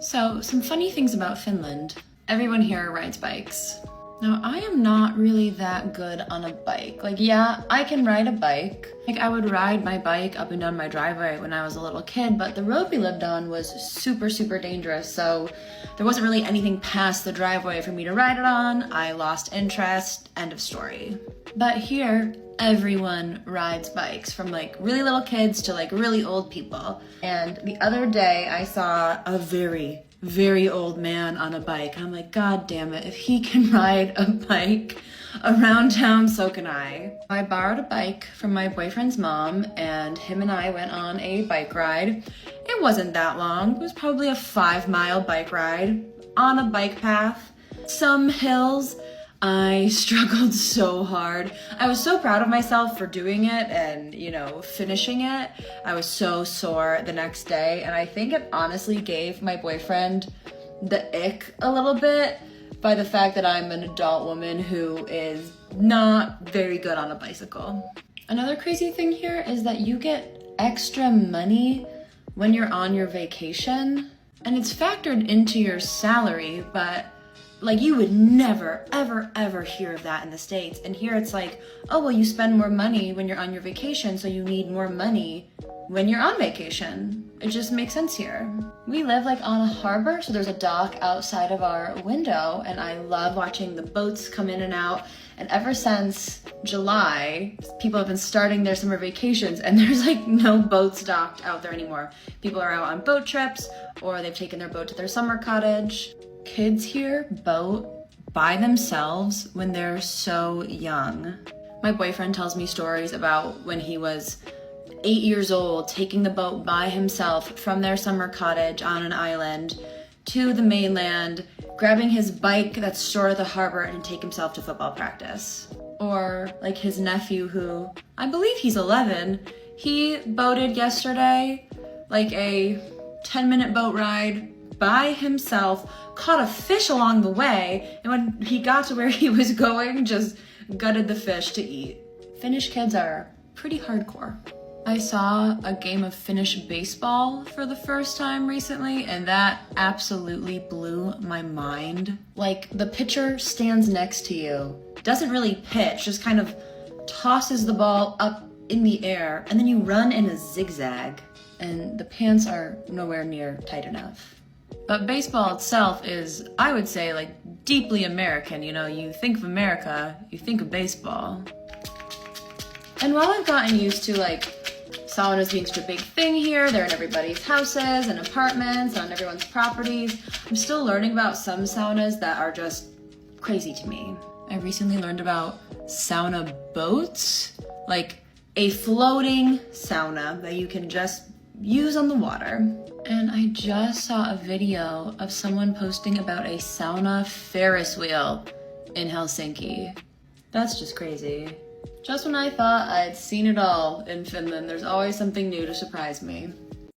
So, some funny things about Finland. Everyone here rides bikes. Now, I am not really that good on a bike. Like, yeah, I can ride a bike. Like, I would ride my bike up and down my driveway when I was a little kid, but the road we lived on was super, super dangerous, so there wasn't really anything past the driveway for me to ride it on. I lost interest, end of story. But here, everyone rides bikes, from like really little kids to like really old people. And the other day I saw a very, very old man on a bike. I'm like, God damn it, if he can ride a bike around town, so can I. I borrowed a bike from my boyfriend's mom, and him and I went on a bike ride. It wasn't that long. It was probably a 5-mile bike ride on a bike path, some hills. I struggled so hard. I was so proud of myself for doing it and, finishing it. I was so sore the next day, and I think it honestly gave my boyfriend the ick a little bit by the fact that I'm an adult woman who is not very good on a bicycle. Another crazy thing here is that you get extra money when you're on your vacation, and it's factored into your salary, but like, you would never, ever, ever hear of that in the States. And here it's like, oh, well, you spend more money when you're on your vacation, so you need more money when you're on vacation. It just makes sense here. We live like on a harbor, so there's a dock outside of our window, and I love watching the boats come in and out. And ever since July, people have been starting their summer vacations, and there's like no boats docked out there anymore. People are out on boat trips, or they've taken their boat to their summer cottage. Kids here boat by themselves when they're so young. My boyfriend tells me stories about when he was 8 years old, taking the boat by himself from their summer cottage on an island to the mainland, grabbing his bike that's stored at the harbor, and take himself to football practice. Or like his nephew, who I believe he's 11, he boated yesterday, like a 10-minute boat ride by himself, caught a fish along the way, and when he got to where he was going, just gutted the fish to eat. Finnish kids are pretty hardcore. I saw a game of Finnish baseball for the first time recently, and that absolutely blew my mind. Like, the pitcher stands next to you, doesn't really pitch, just kind of tosses the ball up in the air, and then you run in a zigzag, and the pants are nowhere near tight enough. But baseball itself is, I would say, like, deeply American. You think of America, you think of baseball. And while I've gotten used to, like, saunas being such a big thing here, they're in everybody's houses and apartments, on everyone's properties, I'm still learning about some saunas that are just crazy to me. I recently learned about sauna boats, like a floating sauna that you can just use on the water. And I just saw a video of someone posting about a sauna Ferris wheel in Helsinki. That's just crazy. Just when I thought I'd seen it all in Finland, there's always something new to surprise me.